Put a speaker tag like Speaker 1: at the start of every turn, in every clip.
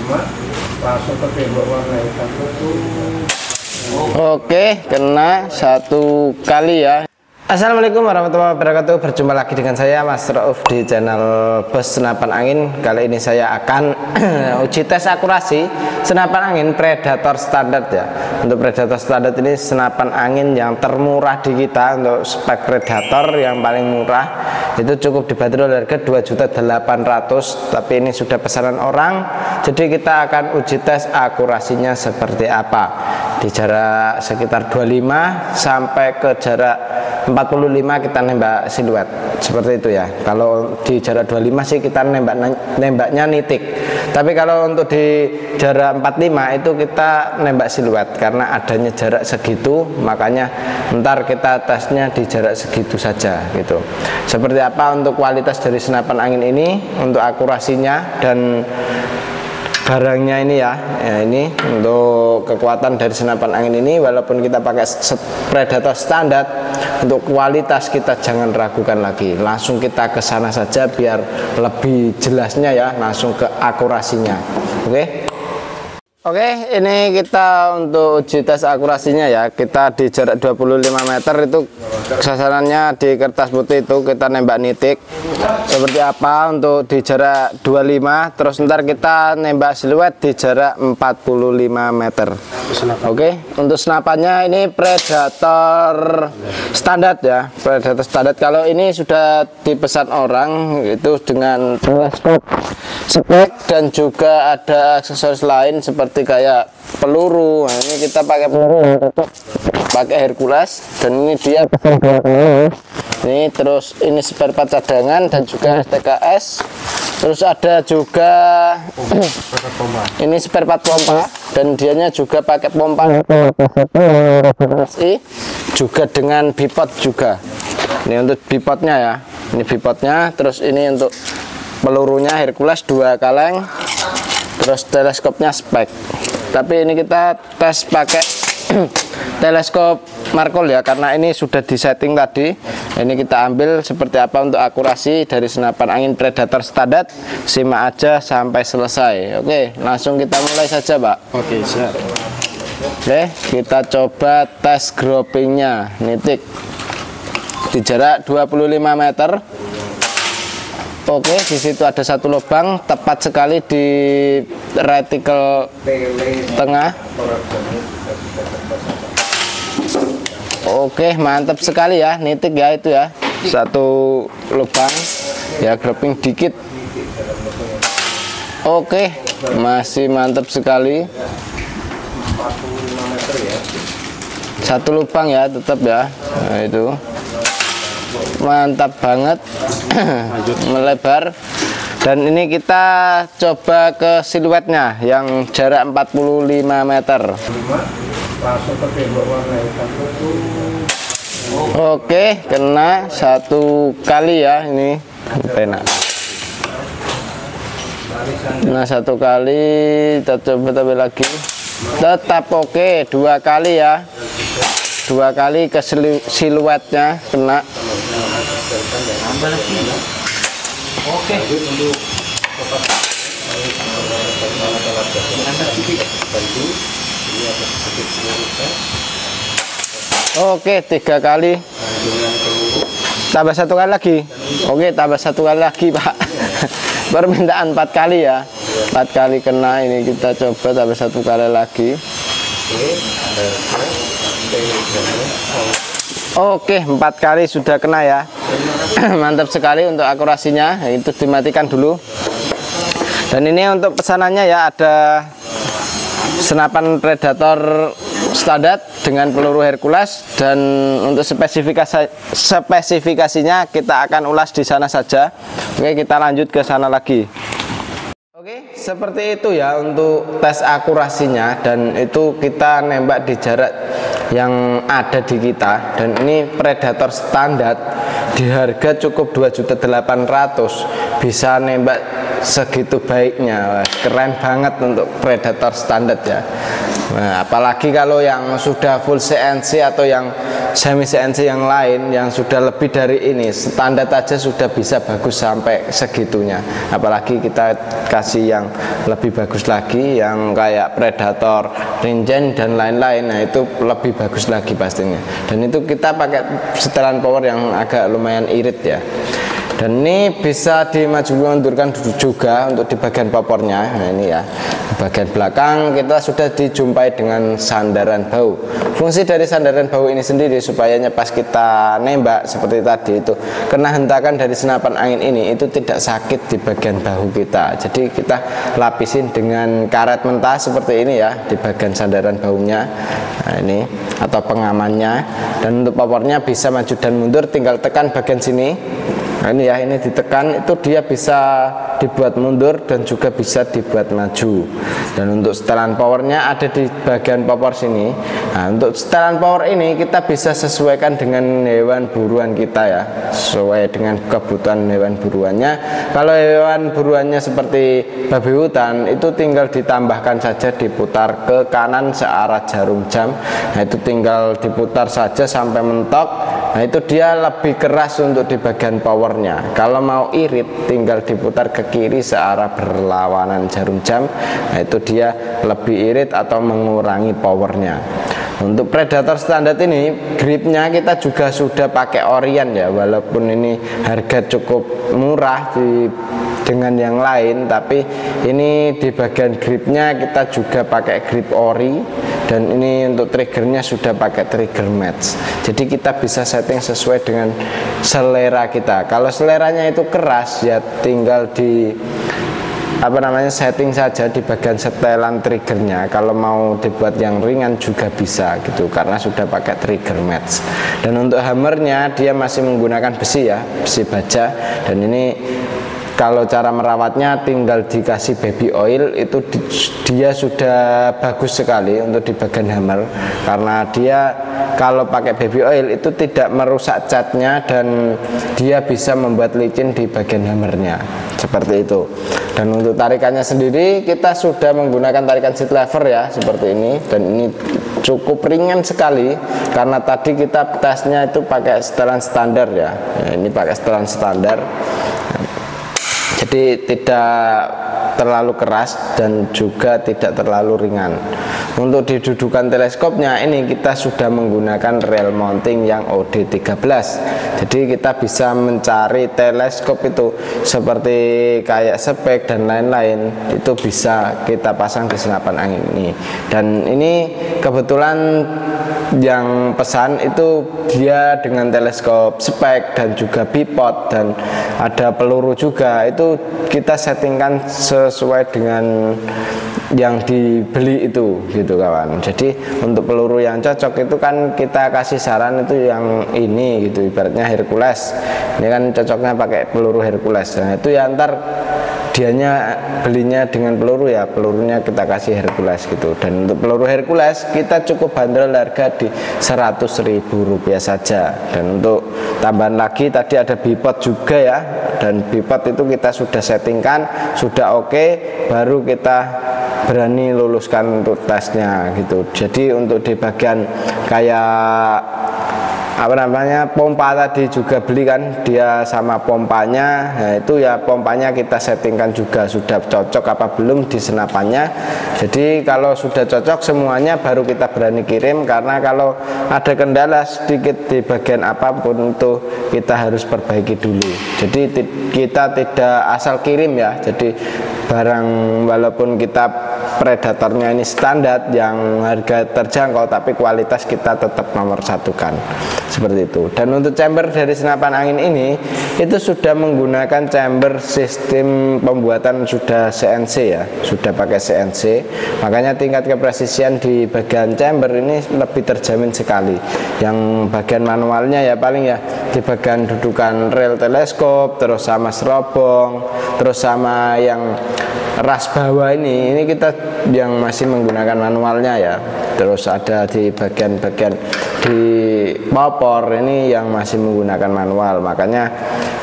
Speaker 1: langsung ke tembok warna hitam.
Speaker 2: Oke, kena satu kali ya. Assalamualaikum warahmatullahi wabarakatuh. Berjumpa lagi dengan saya Mas Rauf di channel Bos Senapan Angin. Kali ini saya akan uji tes akurasi senapan angin Predator standar ya. Untuk Predator standar ini senapan angin yang termurah di kita. Untuk spek Predator yang paling murah itu cukup dibanderol harga 2.800.000, tapi ini sudah pesanan orang. Jadi kita akan uji tes akurasinya seperti apa di jarak sekitar 25 sampai ke jarak 45 kita nembak siluet seperti itu ya. Kalau di jarak 25 sih kita nembaknya nitik, tapi kalau untuk di jarak 45 itu kita nembak siluet karena adanya jarak segitu, makanya ntar kita tesnya di jarak segitu saja gitu. Seperti apa untuk kualitas dari senapan angin ini, untuk akurasinya dan barangnya ini ya, ini untuk kekuatan dari senapan angin ini. Walaupun kita pakai Predator standar, untuk kualitas kita jangan ragukan lagi, langsung kita ke sana saja biar lebih jelasnya ya, langsung ke akurasinya. Oke, ini kita untuk uji tes akurasinya ya. Kita di jarak 25 meter itu sasarannya di kertas putih itu kita nembak nitik. Seperti apa untuk di jarak 25, terus ntar kita nembak siluet di jarak 45 meter. Oke, untuk senapannya ini Predator standar ya. Predator standar. Kalau ini sudah dipesan orang itu dengan teleskop spek dan juga ada aksesoris lain seperti kayak peluru. Nah, ini kita pakai peluru yang cocok, pakai Hercules, dan ini dia pesan 2 kali. Ini terus ini spare part cadangan dan juga STKS. Terus ada juga ini spare part pompa, dan dianya juga pakai pompa juga dengan bipod juga. Ini untuk bipodnya ya, ini bipodnya. Terus ini untuk pelurunya Hercules 2 kaleng, terus teleskopnya spek. Tapi ini kita tes pakai teleskop Markol ya, karena ini sudah disetting tadi. Ini kita ambil seperti apa untuk akurasi dari senapan angin Predator standar. Simak aja sampai selesai. Oke, langsung kita mulai saja, Pak.
Speaker 1: Oke, siap.
Speaker 2: Oke, kita coba tes groupingnya nitik di jarak 25 meter. Oke, di situ ada satu lubang tepat sekali di retikel tengah. Oke, mantap sekali ya, nitik ya itu ya. Satu lubang ya, grouping dikit. Oke, masih mantap sekali. Satu lubang ya, tetap ya. Nah, itu mantap banget. Melebar. Dan ini kita coba ke siluetnya yang jarak 45 meter.
Speaker 1: Langsung ke tembok warna hitam.
Speaker 2: Oke, kena satu kali ya, ini enak. Nah, satu kali, kita coba tambah lagi. Tetap oke, 2 kali ya. 2 kali ke siluetnya kena.
Speaker 1: Oke.
Speaker 2: Oke, 3 kali. Tambah 1 kali lagi. Oke, tambah 1 kali lagi, Pak. Permintaan 4 kali ya. 4 kali kena. Ini kita coba tambah 1 kali lagi. Oke, 4 kali sudah kena ya. Mantap sekali untuk akurasinya. Itu dimatikan dulu. Dan ini untuk pesanannya ya, ada senapan Predator standar dengan peluru Hercules, dan untuk spesifikasinya kita akan ulas di sana saja. Oke, kita lanjut ke sana lagi. Oke, seperti itu ya untuk tes akurasinya, dan itu kita nembak di jarak yang ada di kita. Dan ini Predator standar di harga cukup 2.800.000, bisa nembak segitu baiknya. Keren banget untuk Predator standar ya. Nah, apalagi kalau yang sudah full CNC atau yang semi CNC yang lain yang sudah lebih dari ini, standar aja sudah bisa bagus sampai segitunya, apalagi kita kasih yang lebih bagus lagi yang kayak Predator, Ringen dan lain-lain. Nah itu lebih bagus lagi pastinya, dan itu kita pakai setelan power yang agak lumayan irit ya. Dan ini bisa dimaju mundurkan juga untuk di bagian popornya. Nah ini ya, di bagian belakang kita sudah dijumpai dengan sandaran bahu. Fungsi dari sandaran bahu ini sendiri supaya pas kita nembak seperti tadi itu, kena hentakan dari senapan angin ini itu tidak sakit di bagian bahu kita. Jadi kita lapisin dengan karet mentah seperti ini ya di bagian sandaran bahunya. Nah ini, atau pengamannya. Dan untuk popornya bisa maju dan mundur, tinggal tekan bagian sini. Nah ini ya, ini ditekan itu dia bisa dibuat mundur dan juga bisa dibuat maju. Dan untuk setelan powernya ada di bagian popor sini. Nah untuk setelan power ini kita bisa sesuaikan dengan hewan buruan kita ya, sesuai dengan kebutuhan hewan buruannya. Kalau hewan buruannya seperti babi hutan itu tinggal ditambahkan saja, diputar ke kanan searah jarum jam. Nah itu tinggal diputar saja sampai mentok. Nah itu dia lebih keras untuk di bagian powernya. Kalau mau irit tinggal diputar ke kiri searah berlawanan jarum jam. Nah itu dia lebih irit atau mengurangi powernya. Untuk Predator standar ini gripnya kita juga sudah pakai Orion ya, walaupun ini harga cukup murah dengan yang lain, tapi ini di bagian gripnya kita juga pakai grip ori, dan ini untuk triggernya sudah pakai trigger match. Jadi kita bisa setting sesuai dengan selera kita. Kalau seleranya itu keras ya tinggal di setting saja di bagian setelan triggernya. Kalau mau dibuat yang ringan juga bisa gitu, karena sudah pakai trigger match. Dan untuk hammernya dia masih menggunakan besi ya, besi baja. Dan ini kalau cara merawatnya tinggal dikasih baby oil, itu dia sudah bagus sekali untuk di bagian hammer, karena dia kalau pakai baby oil itu tidak merusak catnya dan dia bisa membuat licin di bagian hammernya seperti itu. Dan untuk tarikannya sendiri kita sudah menggunakan tarikan seat lever ya seperti ini, dan ini cukup ringan sekali karena tadi kita tesnya itu pakai setelan standar ya. Ini pakai setelan standar, jadi tidak terlalu keras dan juga tidak terlalu ringan. Untuk di dudukan teleskopnya ini kita sudah menggunakan rail mounting yang OD13. Jadi kita bisa mencari teleskop itu seperti kayak spek dan lain-lain, itu bisa kita pasang di senapan angin ini. Dan ini kebetulan yang pesan itu dia dengan teleskop spek dan juga bipod dan ada peluru juga, itu kita settingkan sesuai dengan yang dibeli itu gitu kawan. Jadi untuk peluru yang cocok itu kan kita kasih saran itu yang ini gitu, ibaratnya Hercules. Ini kan cocoknya pakai peluru Hercules. Nah itu ya ntar dianya belinya dengan peluru ya, pelurunya kita kasih Hercules gitu. Dan untuk peluru Hercules kita cukup bandrol harga di Rp100.000 saja. Dan untuk tambahan lagi tadi ada bipod juga ya, dan bipod itu kita sudah settingkan, sudah oke, baru kita berani luluskan untuk tesnya gitu. Jadi untuk di bagian kayak pompa tadi juga beli kan dia sama pompanya. Nah itu ya pompanya kita settingkan juga sudah cocok apa belum di senapannya. Jadi kalau sudah cocok semuanya baru kita berani kirim, karena kalau ada kendala sedikit di bagian apapun itu kita harus perbaiki dulu. Jadi kita tidak asal kirim ya. Jadi barang walaupun kita Predatornya ini standar yang harga terjangkau, tapi kualitas kita tetap nomor satukan seperti itu. Dan untuk chamber dari senapan angin ini itu sudah menggunakan chamber sistem pembuatan sudah CNC ya, sudah pakai CNC, makanya tingkat kepresisian di bagian chamber ini lebih terjamin sekali. Yang bagian manualnya ya paling ya di bagian dudukan rel teleskop, terus sama serobong, terus sama yang ras bawah ini kita yang masih menggunakan manualnya ya. Terus ada di bagian-bagian di popor ini yang masih menggunakan manual, makanya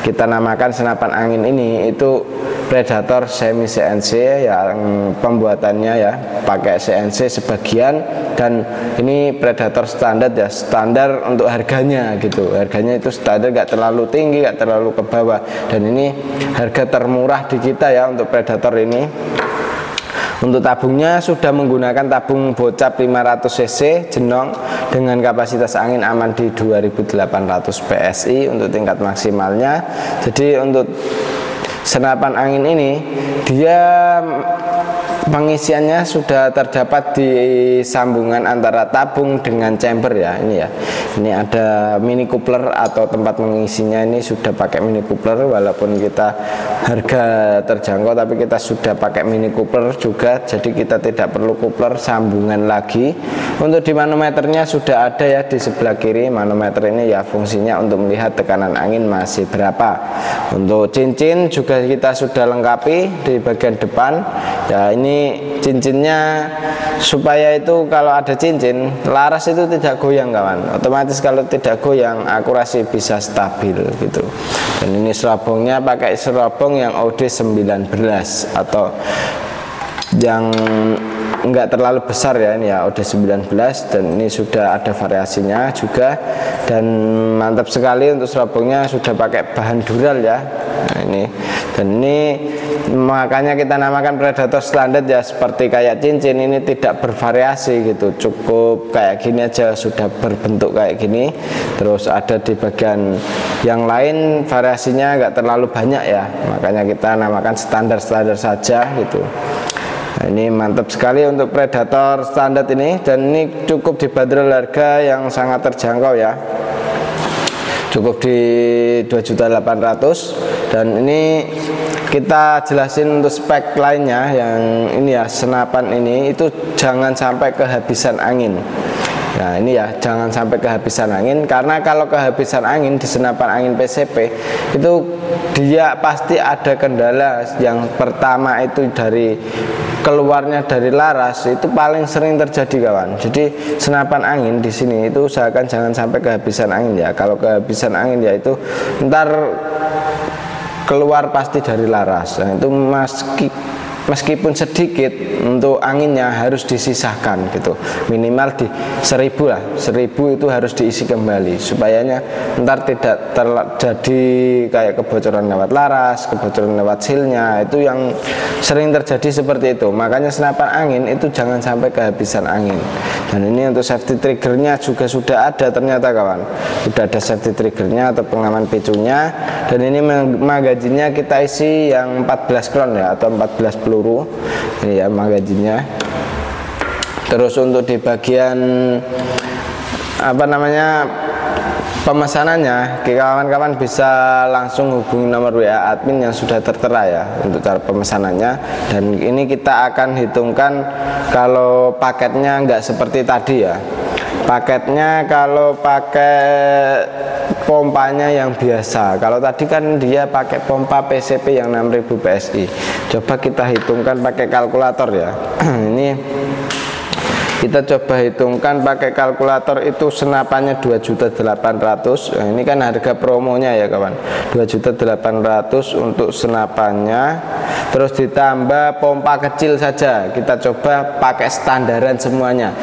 Speaker 2: kita namakan senapan angin ini itu Predator semi CNC yang pembuatannya ya pakai CNC sebagian, dan ini Predator standar ya, standar untuk harganya gitu. Harganya itu standar, gak terlalu tinggi, gak terlalu ke bawah, dan ini harga termurah di kita ya untuk Predator ini. Untuk tabungnya sudah menggunakan tabung bocap 500 cc Jenong dengan kapasitas angin aman di 2800 PSI untuk tingkat maksimalnya. Jadi untuk senapan angin ini dia pengisiannya sudah terdapat di sambungan antara tabung dengan chamber ya. Ini ya, ini ada mini coupler atau tempat mengisinya, ini sudah pakai mini coupler. Walaupun kita harga terjangkau tapi kita sudah pakai mini coupler juga, jadi kita tidak perlu coupler sambungan lagi. Untuk di manometernya sudah ada ya di sebelah kiri. Manometer ini ya fungsinya untuk melihat tekanan angin masih berapa. Untuk cincin juga kita sudah lengkapi di bagian depan ya. Ini cincinnya supaya itu kalau ada cincin laras itu tidak goyang kawan, otomatis kalau tidak goyang akurasi bisa stabil gitu. Dan ini serobongnya pakai serobong yang OD19 atau yang enggak terlalu besar ya, ini ya OD19, dan ini sudah ada variasinya juga, dan mantap sekali untuk serobongnya sudah pakai bahan dural ya. Nah, ini, dan ini makanya kita namakan Predator standar ya, seperti kayak cincin ini tidak bervariasi gitu, cukup kayak gini aja, sudah berbentuk kayak gini. Terus ada di bagian yang lain variasinya enggak terlalu banyak ya, makanya kita namakan standar-standar saja gitu. Nah, ini mantap sekali untuk Predator standar ini, dan ini cukup dibanderol harga yang sangat terjangkau ya, cukup di 2.800.000. Dan ini kita jelasin untuk spek lainnya yang ini ya, senapan ini itu jangan sampai kehabisan angin. Nah ini ya, jangan sampai kehabisan angin, karena kalau kehabisan angin di senapan angin PCP itu dia pasti ada kendala. Yang pertama itu dari keluarnya dari laras, itu paling sering terjadi kawan. Jadi senapan angin di sini itu usahakan jangan sampai kehabisan angin ya. Kalau kehabisan angin ya itu ntar keluar pasti dari laras. Nah, itu meskipun sedikit untuk anginnya harus disisahkan gitu, minimal di 1000 lah, 1000 itu harus diisi kembali supayanya ntar tidak terjadi kayak kebocoran lewat laras, kebocoran lewat silnya, itu yang sering terjadi seperti itu. Makanya senapan angin itu jangan sampai kehabisan angin. Dan ini untuk safety triggernya juga sudah ada ternyata kawan, sudah ada safety triggernya atau pengaman picunya. Dan ini magazinnya kita isi yang 14 kron ya, atau 14 peluru ini ya magazinnya. Terus untuk di bagian apa namanya pemesanannya, kawan-kawan bisa langsung hubungi nomor WA admin yang sudah tertera ya untuk cara pemesanannya. Dan ini kita akan hitungkan kalau paketnya nggak seperti tadi ya. Paketnya kalau pakai pompanya yang biasa, kalau tadi kan dia pakai pompa PCP yang 6000 PSI. Coba kita hitungkan pakai kalkulator ya. Ini kita coba hitungkan pakai kalkulator, itu senapannya 2.800.000. Nah, ini kan harga promonya ya kawan, 2.800.000 untuk senapannya. Terus ditambah pompa kecil saja, kita coba pakai standaran semuanya.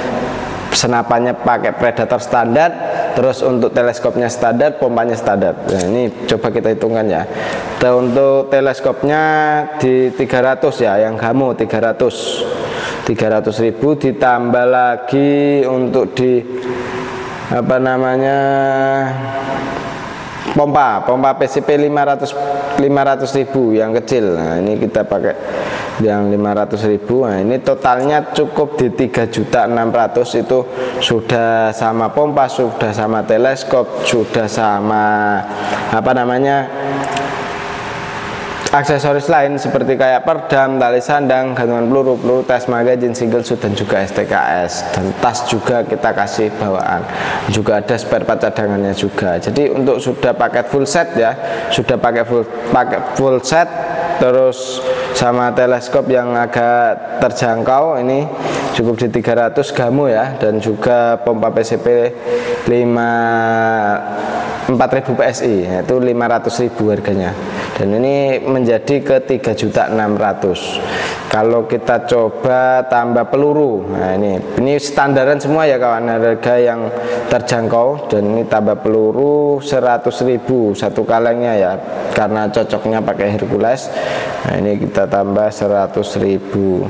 Speaker 2: Senapannya pakai Predator standar, terus untuk teleskopnya standar, pompanya standar. Nah ini coba kita hitungkan ya. Untuk teleskopnya di 300 ya, yang Gamo 300.000, ditambah lagi untuk di apa namanya pompa PCP 500.000 yang kecil. Nah ini kita pakai yang 500.000. Nah ini totalnya cukup di 3.600.000. itu sudah sama pompa, sudah sama teleskop, sudah sama apa namanya aksesoris lain seperti kayak perdam, tali sandang, gantungan peluru, peluru tes magazine, single shoot, dan juga STKS. Dan tas juga kita kasih bawaan, juga ada spare part cadangannya juga. Jadi untuk sudah paket full set ya, sudah pakai full set, terus sama teleskop yang agak terjangkau, ini cukup di 300 Gamo ya, dan juga pompa PCP 500 4000 PSI, yaitu 500.000 harganya, dan ini menjadi ke 3.600.000. Kalau kita coba tambah peluru, nah ini standaran semua ya kawan, harga yang terjangkau, dan ini tambah peluru 100.000 satu kalengnya ya, karena cocoknya pakai Hercules. Nah ini kita tambah 100.000,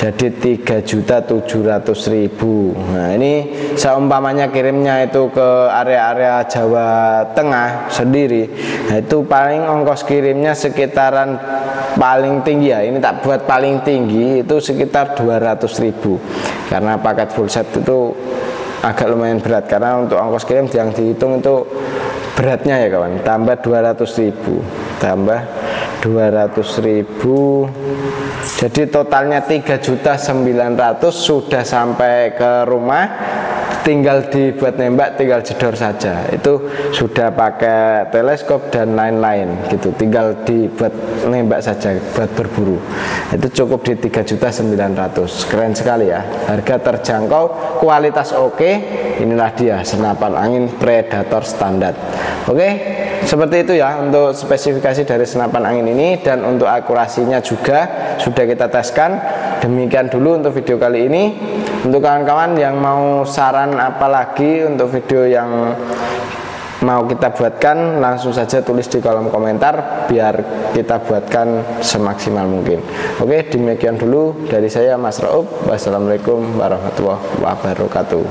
Speaker 2: jadi 3.700.000. Nah ini seumpamanya kirimnya itu ke area-area Jawa Tengah sendiri, nah itu paling ongkos kirimnya sekitaran paling tinggi ya, ini tak buat paling tinggi itu sekitar 200.000, karena paket full set itu agak lumayan berat, karena untuk ongkos kirim yang dihitung itu beratnya ya kawan, tambah 200.000 tambah 200.000, jadi totalnya 3.900.000 sudah sampai ke rumah, tinggal dibuat nembak, tinggal jedor saja, itu sudah pakai teleskop dan lain-lain gitu, tinggal dibuat nembak saja buat berburu, itu cukup di 3.900.000. Keren sekali ya, harga terjangkau, kualitas oke. Inilah dia senapan angin Predator standar. Oke, seperti itu ya untuk spesifikasi dari senapan angin ini, dan untuk akurasinya juga sudah kita teskan. Demikian dulu untuk video kali ini. Untuk kawan-kawan yang mau saran apalagi untuk video yang mau kita buatkan, langsung saja tulis di kolom komentar biar kita buatkan semaksimal mungkin. Oke, demikian dulu dari saya Mas Rauf. Wassalamualaikum warahmatullahi wabarakatuh.